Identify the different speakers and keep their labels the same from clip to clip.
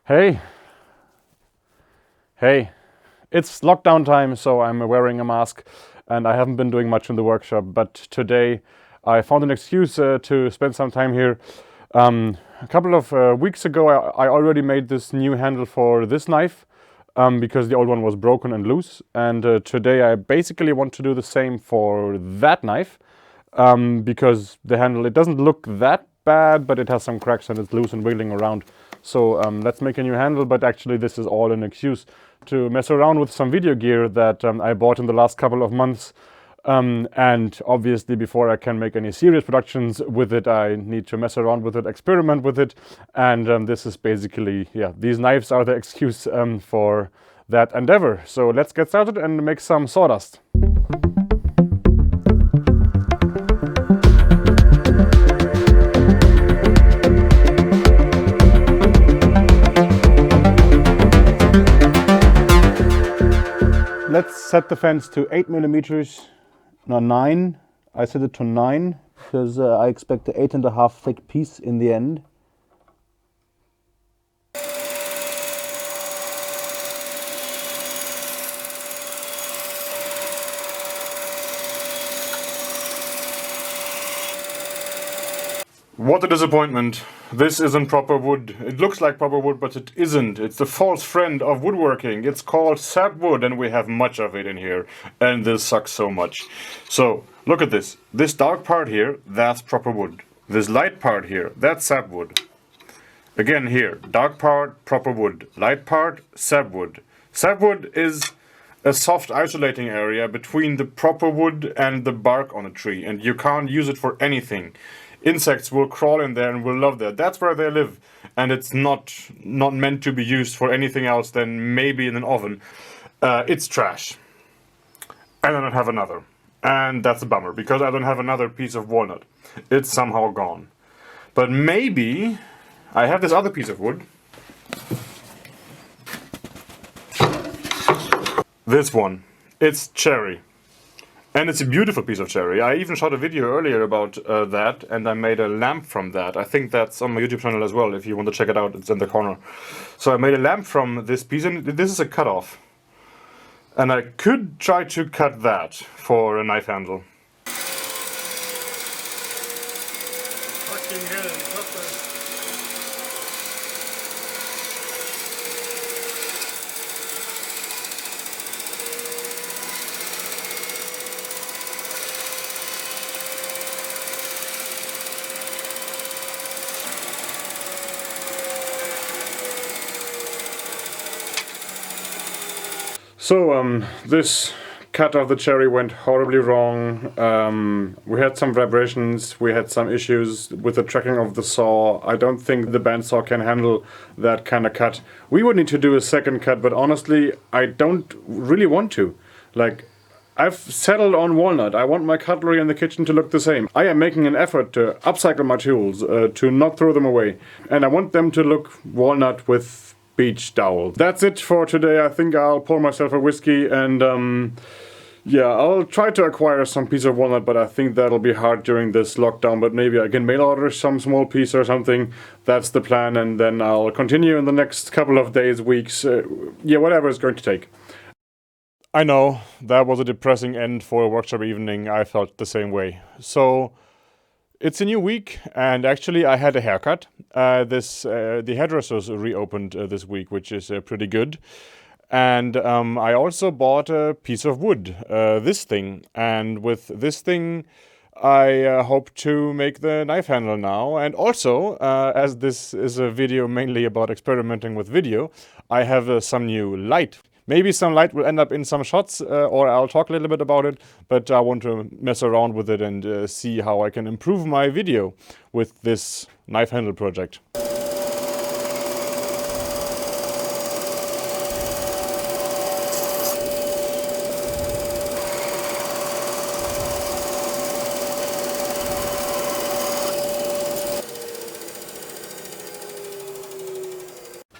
Speaker 1: Hey, hey, it's lockdown time, so I'm wearing a mask and I haven't been doing much in the workshop, but today I found an excuse to spend some time here. A couple of weeks ago I already made this new handle for this knife because the old one was broken and loose, and today I basically want to do the same for that knife because the handle, it doesn't look that bad, but it has some cracks and it's loose and wiggling around. So let's make a new handle, but actually this is all an excuse to mess around with some video gear that I bought in the last couple of months. And obviously before I can make any serious productions with it, I need to mess around with it, experiment with it. And this is basically, yeah, these knives are the excuse for that endeavor. So let's get started and make some sawdust. Let's set the fence to 8mm, no 9. I set it to 9 because I expect an 8.5 thick piece in the end. What a disappointment. This isn't proper wood. It looks like proper wood, but it isn't. It's the false friend of woodworking. It's called sapwood, and we have much of it in here. And this sucks so much. So, look at this. This dark part here, that's proper wood. This light part here, that's sapwood. Again here, dark part, proper wood. Light part, sapwood. Sapwood is a soft isolating area between the proper wood and the bark on a tree, and you can't use it for anything. Insects will crawl in there and will love that. That's where they live, and it's not meant to be used for anything else than maybe in an oven. It's trash. And I don't have another, and that's a bummer because I don't have another piece of walnut. It's somehow gone. But maybe I have this other piece of wood. This one. It's cherry. And it's a beautiful piece of cherry. I even shot a video earlier about that, and I made a lamp from that. I think that's on my YouTube channel as well. If you want to check it out, it's in the corner. So I made a lamp from this piece, and this is a cutoff. And I could try to cut that for a knife handle. So this cut of the cherry went horribly wrong. We had some vibrations, we had some issues with the tracking of the saw. I don't think the bandsaw can handle that kind of cut. We would need to do a second cut, but honestly, I don't really want to. Like, I've settled on walnut. I want my cutlery in the kitchen to look the same. I am making an effort to upcycle my tools, to not throw them away. And I want them to look walnut with beach dowel. That's it for today. I think I'll pour myself a whiskey and yeah, I'll try to acquire some piece of walnut, but I think that'll be hard during this lockdown, but maybe I can mail order some small piece or something. That's the plan, and then I'll continue in the next couple of days, weeks, yeah, whatever it's going to take. I know, that was a depressing end for a workshop evening. I felt the same way. So it's a new week, and actually I had a haircut. The hairdressers reopened this week, which is pretty good. And I also bought a piece of wood, this thing. And with this thing, I hope to make the knife handle now. And also, as this is a video mainly about experimenting with video, I have some new light. Maybe some light will end up in some shots, or I'll talk a little bit about it, but I want to mess around with it and see how I can improve my video with this knife handle project.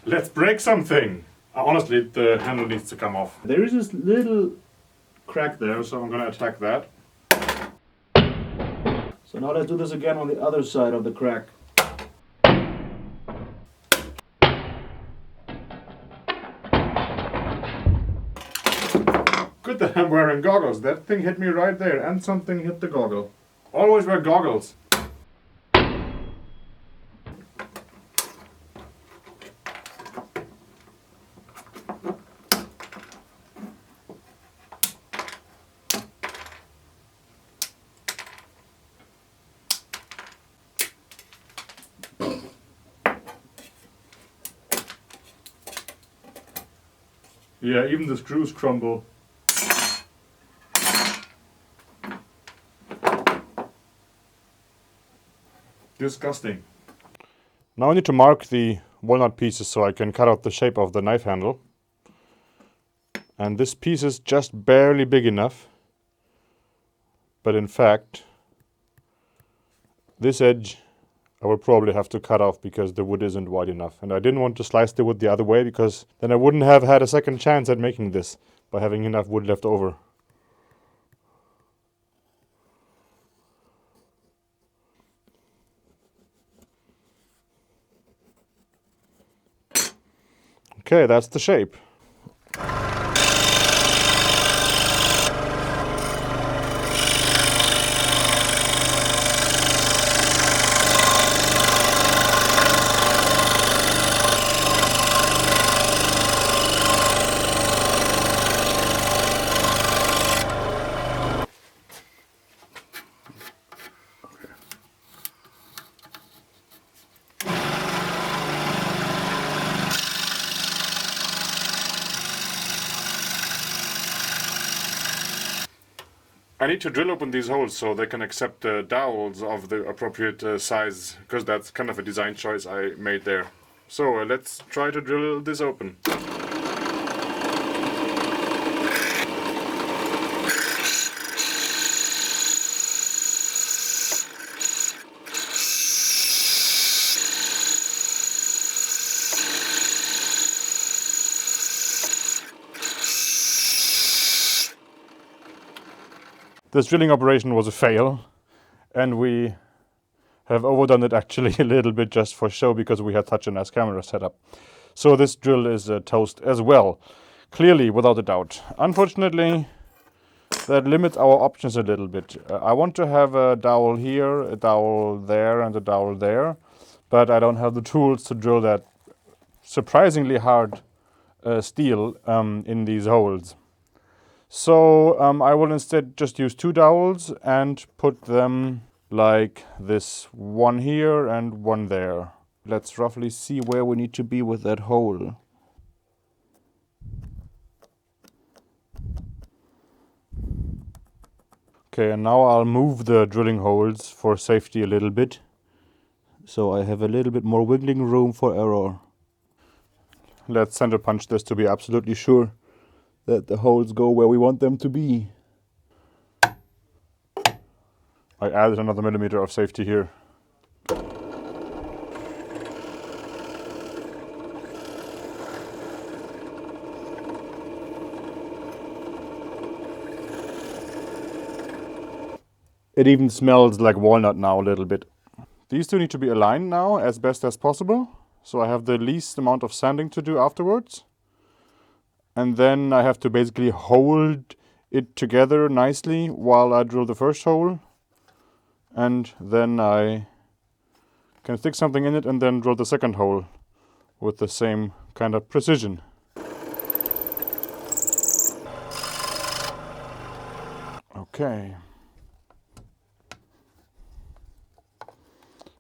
Speaker 1: Let's break something! Honestly, the handle needs to come off. There is this little crack there, so I'm gonna attack that. So now let's do this again on the other side of the crack. Good that I'm wearing goggles. That thing hit me right there, and something hit the goggle. Always wear goggles. Yeah, even the screws crumble. Disgusting. Now I need to mark the walnut pieces so I can cut out the shape of the knife handle. And this piece is just barely big enough. But in fact, this edge I will probably have to cut off because the wood isn't wide enough. And I didn't want to slice the wood the other way because then I wouldn't have had a second chance at making this by having enough wood left over. Okay, that's the shape. I need to drill open these holes so they can accept dowels of the appropriate size, because that's kind of a design choice I made there. So let's try to drill this open. This drilling operation was a fail, and we have overdone it actually a little bit just for show because we had such a nice camera setup. So this drill is toast as well, clearly without a doubt. Unfortunately, that limits our options a little bit. I want to have a dowel here, a dowel there, and a dowel there, but I don't have the tools to drill that surprisingly hard steel in these holes. So I will instead just use 2 dowels and put them like this, one here and one there. Let's roughly see where we need to be with that hole. Okay, and now I'll move the drilling holes for safety a little bit, so I have a little bit more wiggling room for error. Let's center punch this to be absolutely sure that the holes go where we want them to be. I added another millimeter of safety here. It even smells like walnut now a little bit. These two need to be aligned now as best as possible, so I have the least amount of sanding to do afterwards. And then I have to basically hold it together nicely while I drill the first hole. And then I can stick something in it and then drill the second hole with the same kind of precision. Okay.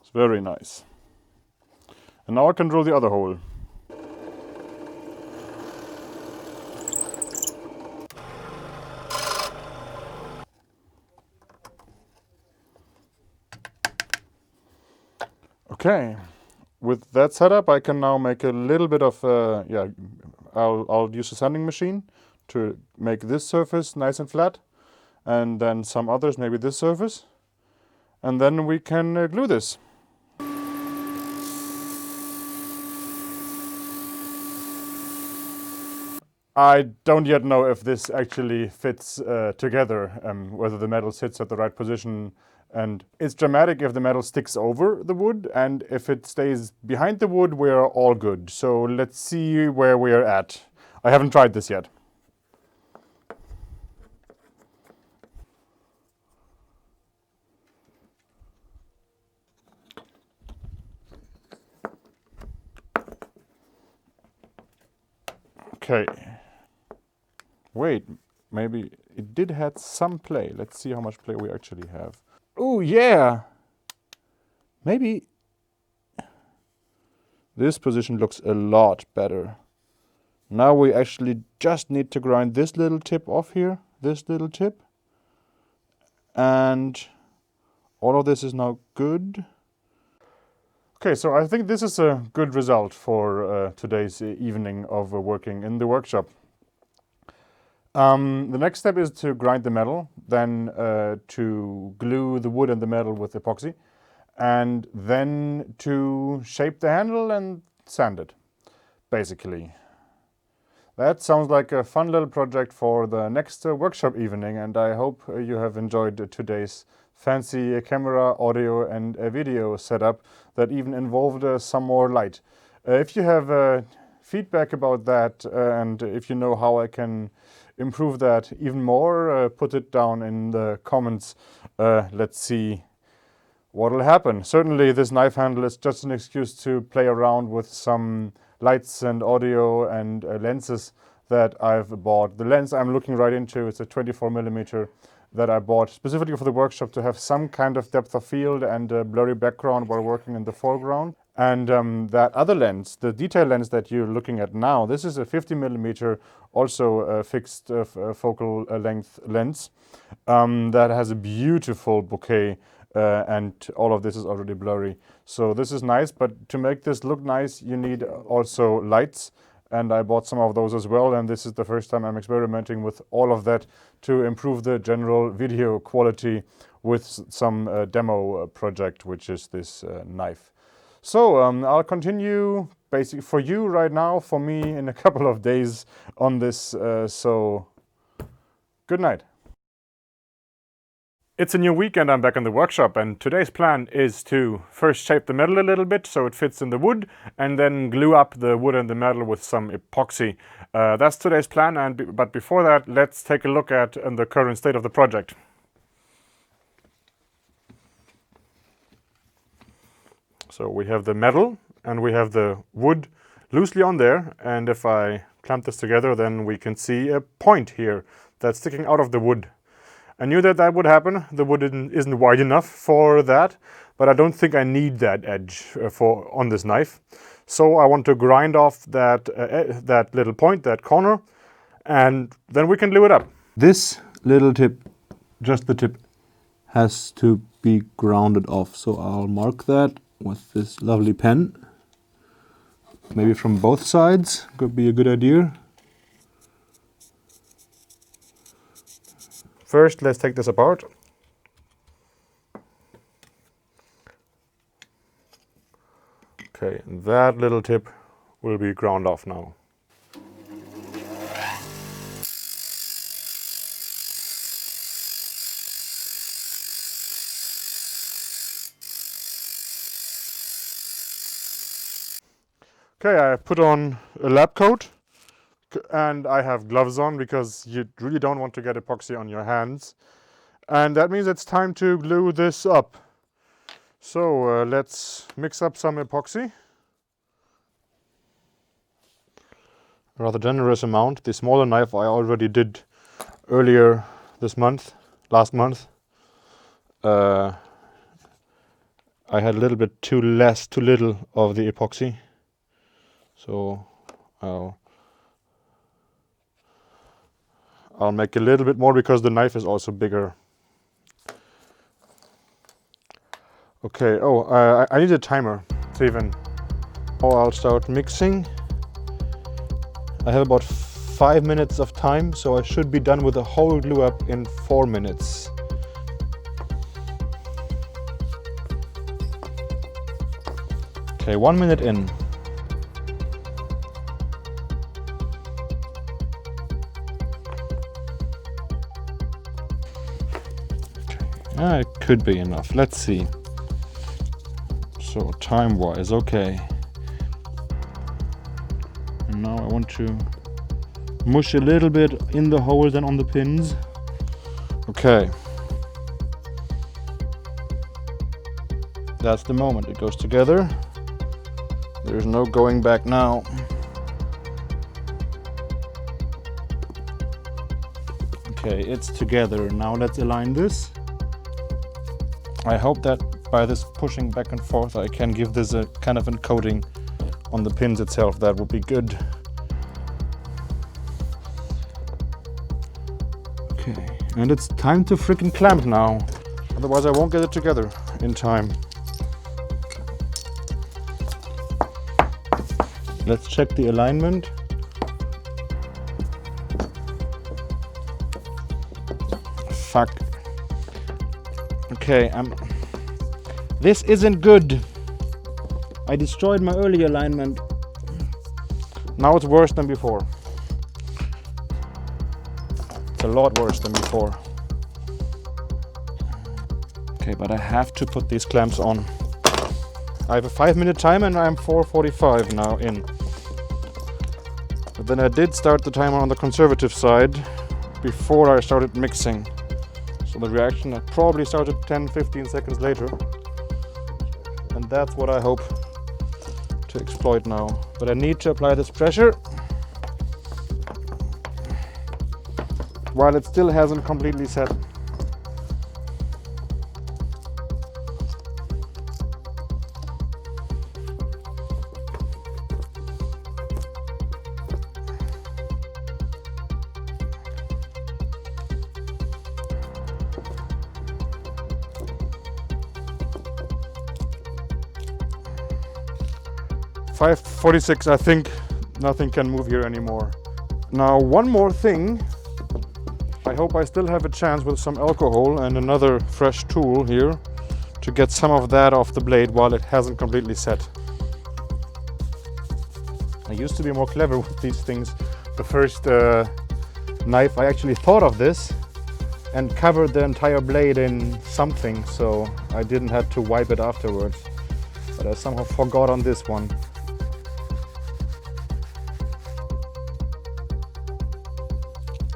Speaker 1: It's very nice. And now I can drill the other hole. Okay, with that setup I can now make a little bit of, I'll use a sanding machine to make this surface nice and flat, and then some others, maybe this surface, and then we can glue this. I don't yet know if this actually fits together, whether the metal sits at the right position. And it's dramatic if the metal sticks over the wood, and if it stays behind the wood, we're all good. So let's see where we're at. I haven't tried this yet. Okay. Wait, maybe it did have some play. Let's see how much play we actually have. Oh yeah! Maybe this position looks a lot better. Now we actually just need to grind this little tip off here, this little tip. And all of this is now good. Okay, so I think this is a good result for today's evening of working in the workshop. The next step is to grind the metal, then to glue the wood and the metal with epoxy, and then to shape the handle and sand it, basically. That sounds like a fun little project for the next workshop evening, and I hope you have enjoyed today's fancy camera, audio and video setup that even involved some more light. If you have feedback about that and if you know how I can improve that even more, put it down in the comments. Let's see what will happen. Certainly this knife handle is just an excuse to play around with some lights and audio and lenses that I've bought. The lens I'm looking right into is a 24mm that I bought specifically for the workshop to have some kind of depth of field and a blurry background while working in the foreground. And that other lens, the detail lens that you're looking at now, this is a 50mm, also a fixed focal length lens that has a beautiful bokeh, and all of this is already blurry. So this is nice, but to make this look nice, you need also lights. And I bought some of those as well, and this is the first time I'm experimenting with all of that to improve the general video quality with some demo project, which is this knife. So I'll continue basically for you right now, for me in a couple of days on this, so good night. It's a new week and I'm back in the workshop, and today's plan is to first shape the metal a little bit so it fits in the wood, and then glue up the wood and the metal with some epoxy. That's today's plan, but before that, let's take a look at the current state of the project. So we have the metal and we have the wood loosely on there, and if I clamp this together, then we can see a point here that's sticking out of the wood. I knew that that would happen. The wood isn't wide enough for that, but I don't think I need that edge on this knife. So I want to grind off that little point, that corner, and then we can glue it up. This little tip, just the tip, has to be grounded off. So I'll mark that with this lovely pen. Maybe from both sides could be a good idea. First, let's take this apart. Okay, that little tip will be ground off now. Okay, I put on a lab coat. And I have gloves on because you really don't want to get epoxy on your hands. And that means it's time to glue this up. So let's mix up some epoxy. A rather generous amount. The smaller knife I already did earlier this month, last month. I had a little bit too little of the epoxy. So I'll make a little bit more because the knife is also bigger. Okay, I need a timer to even. I'll start mixing. I have about 5 minutes of time, so I should be done with the whole glue up in 4 minutes. Okay, 1 minute in. It could be enough. Let's see. So time-wise, okay. And now I want to mush a little bit in the holes and on the pins. Okay. That's the moment. It goes together. There's no going back now.
Speaker 2: Okay, it's together. Now let's align this. I hope that by this pushing back and forth I can give this a kind of a coating on the pins itself. That would be good. Okay, and it's time to freaking clamp now. Otherwise I won't get it together in time. Let's check the alignment. Fuck. Okay, this isn't good. I destroyed my early alignment. Now it's worse than before. It's a lot worse than before. Okay, but I have to put these clamps on. I have a 5-minute timer and I'm 4:45 now in. But then I did start the timer on the conservative side before I started mixing. So the reaction had probably started 10-15 seconds later. And that's what I hope to exploit now. But I need to apply this pressure while it still hasn't completely set. .546, I think nothing can move here anymore. Now one more thing. I hope I still have a chance with some alcohol and another fresh tool here to get some of that off the blade while it hasn't completely set. I used to be more clever with these things. The first knife I actually thought of this and covered the entire blade in something so I didn't have to wipe it afterwards. But I somehow forgot on this one.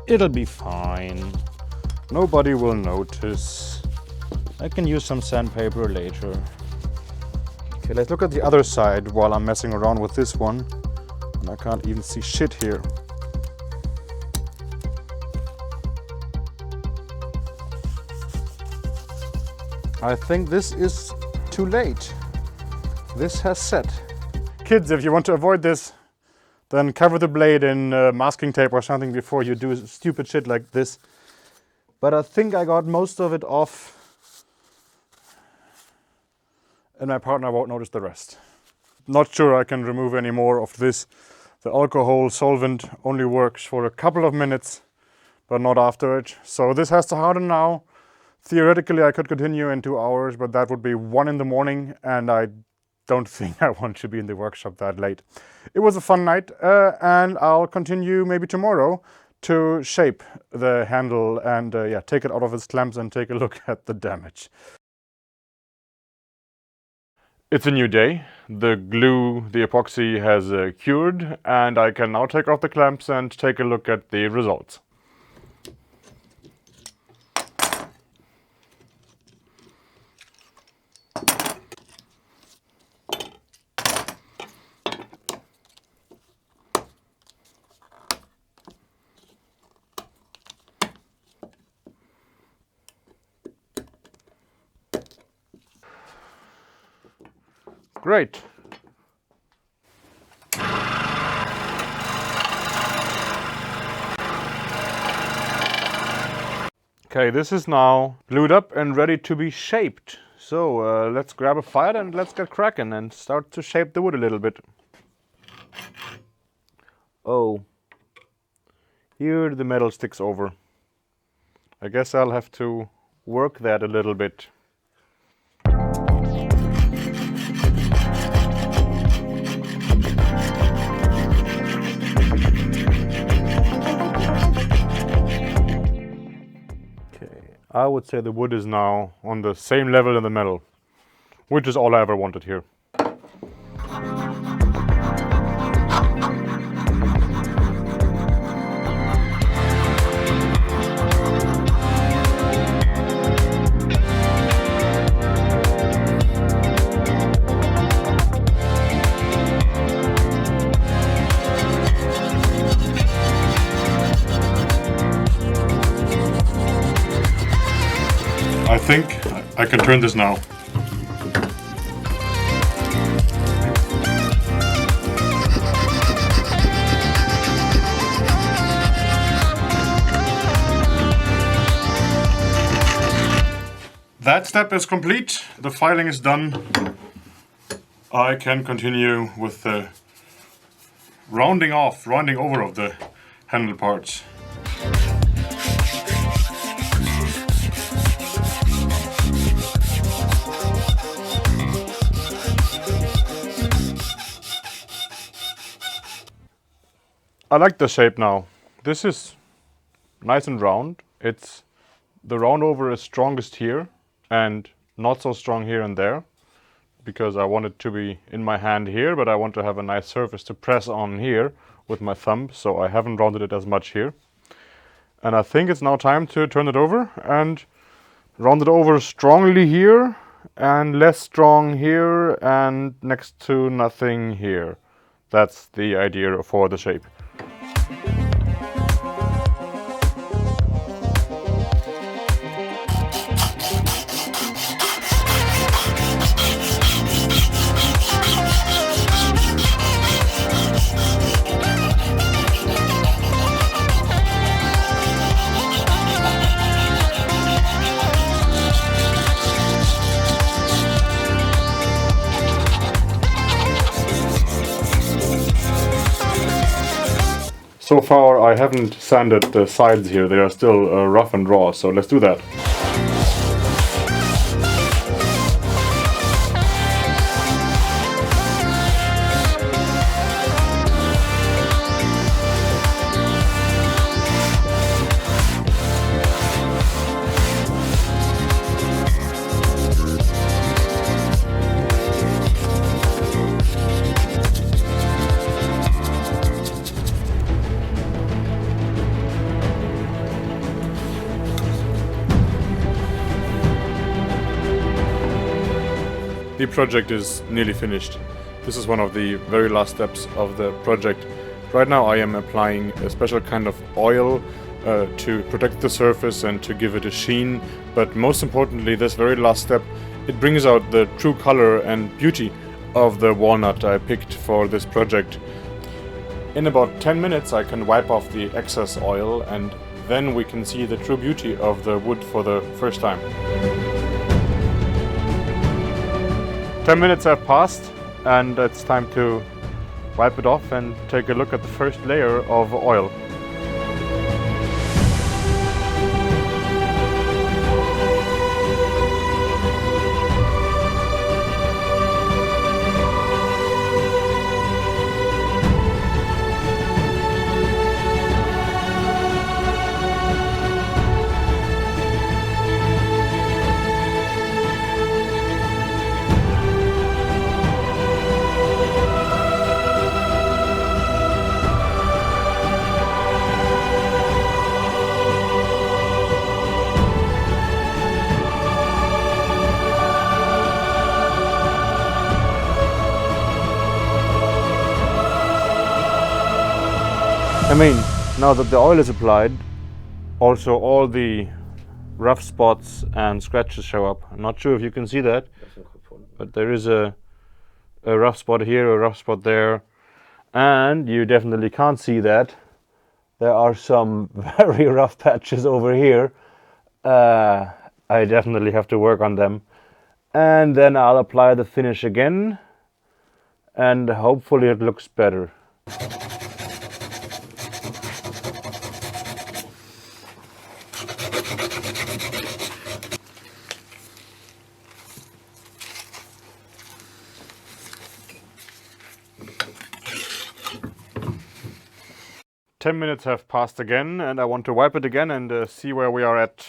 Speaker 2: It'll be fine. Nobody will notice. I can use some sandpaper later. Okay, let's look at the other side while I'm messing around with this one. And I can't even see shit here. I think this is too late. This has set. Kids, if you want to avoid this, then cover the blade in masking tape or something before you do stupid shit like this. But I think I got most of it off and my partner won't notice the rest. Not sure I can remove any more of this. The alcohol solvent only works for a couple of minutes, but not after it. So this has to harden now. Theoretically I could continue in 2 hours, but that would be 1 in the morning and I don't think I want to be in the workshop that late. It was a fun night and I'll continue maybe tomorrow to shape the handle and yeah, take it out of its clamps and take a look at the damage. It's a new day. The glue, the epoxy has cured and I can now take off the clamps and take a look at the results. Great. Okay, this is now glued up and ready to be shaped. So let's grab a file and let's get cracking and start to shape the wood a little bit. Oh, here the metal sticks over. I guess I'll have to work that a little bit. I would say the wood is now on the same level in the metal, which is all I ever wanted here. think I can turn this now. That step is complete. The filing is done. I can continue with the rounding over of the handle parts. I like the shape now. This is nice and round. The round over is strongest here and not so strong here and there, because I want it to be in my hand here, but I want to have a nice surface to press on here with my thumb, so I haven't rounded it as much here. And I think it's now time to turn it over and round it over strongly here and less strong here and next to nothing here. That's the idea for the shape. So far I haven't sanded the sides here, they are still rough and raw, so let's do that. The project is nearly finished. This is one of the very last steps of the project. Right now I am applying a special kind of oil to protect the surface and to give it a sheen, but most importantly, this very last step, it brings out the true color and beauty of the walnut I picked for this project. In about 10 minutes I can wipe off the excess oil, and then we can see the true beauty of the wood for the first time. 10 minutes have passed and it's time to wipe it off and take a look at the first layer of oil. I mean, now that the oil is applied, also all the rough spots and scratches show up. I'm not sure if you can see that, but there is a rough spot here, a rough spot there, and you definitely can't see that. There are some very rough patches over here. I definitely have to work on them. And then I'll apply the finish again, and hopefully it looks better. Ten minutes have passed again, and I want to wipe it again and see where we are at.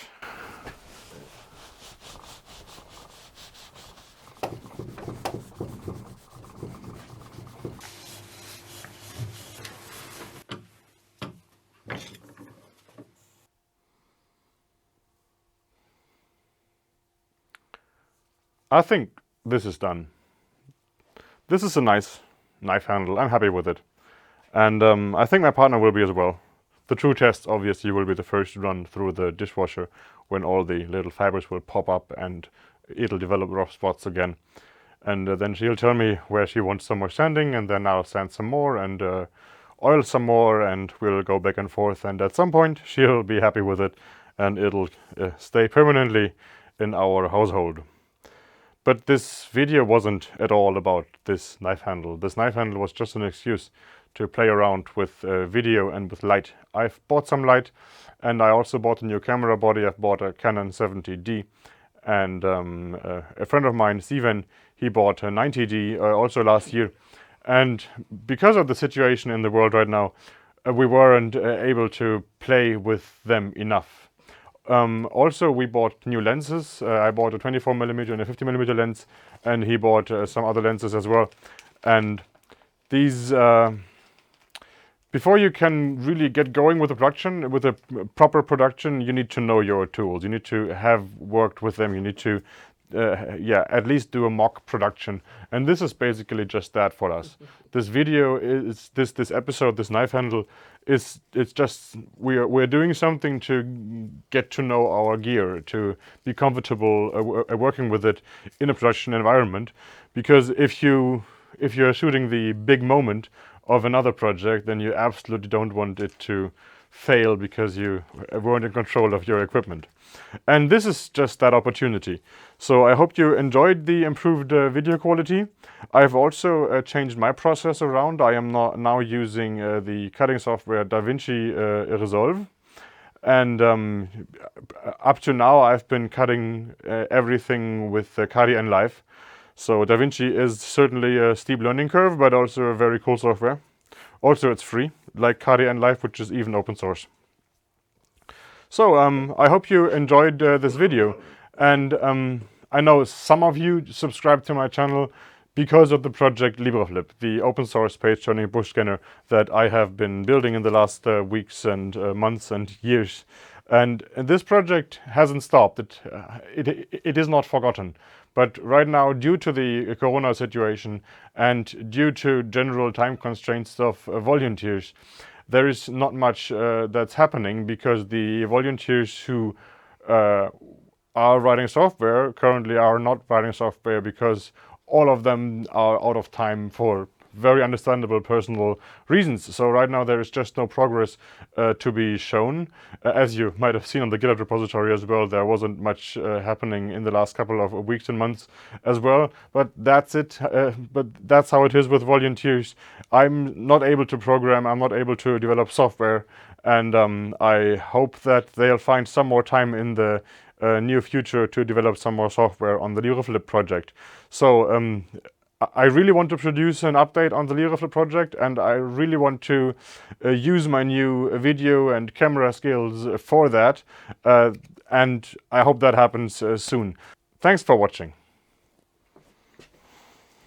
Speaker 2: I think this is done. This is a nice knife handle. I'm happy with it. And I think my partner will be as well. The true test obviously will be the first run through the dishwasher when all the little fibers will pop up and it'll develop rough spots again. And then she'll tell me where she wants some more sanding, and then I'll sand some more and oil some more, and we'll go back and forth, and at some point she'll be happy with it and it'll stay permanently in our household. But this video wasn't at all about this knife handle. This knife handle was just an excuse to play around with video and with light. I've bought some light, and I also bought a new camera body. I've bought a Canon 70D, and a friend of mine, Steven, he bought a 90D also last year. And because of the situation in the world right now, we weren't able to play with them enough. Also, we bought new lenses. I bought a 24mm and a 50mm lens, and he bought some other lenses as well. And these, before you can really get going with the production, with a proper production, you need to know your tools. You need to have worked with them. You need to, at least do a mock production. And this is basically just that for us. This video is this episode, this knife handle it's just we're doing something to get to know our gear, to be comfortable working with it in a production environment. Because if you're shooting the big moment of another project, then you absolutely don't want it to fail because you weren't in control of your equipment. And this is just that opportunity. So I hope you enjoyed the improved video quality. I've also changed my process around. I am now using the cutting software DaVinci Resolve. And up to now I've been cutting everything with Kari and Live. So DaVinci is certainly a steep learning curve, but also a very cool software. Also, it's free, like Kari and Live, which is even open source. So I hope you enjoyed this video, and I know some of you subscribed to my channel because of the project LibreFlip, the open source page turning bush scanner that I have been building in the last weeks and months and years. And this project hasn't stopped. It is not forgotten. But right now, due to the Corona situation and due to general time constraints of volunteers, there is not much that's happening, because the volunteers who are writing software currently are not writing software because all of them are out of time for very understandable personal reasons. So right now there is just no progress to be shown. As you might have seen on the GitHub repository as well, there wasn't much happening in the last couple of weeks and months as well. But that's it. But that's how it is with volunteers. I'm not able to program, I'm not able to develop software, and I hope that they'll find some more time in the near future to develop some more software on the LibreFlip project. So I really want to produce an update on the LibreFlip project, and I really want to use my new video and camera skills for that, and I hope that happens soon. Thanks for watching.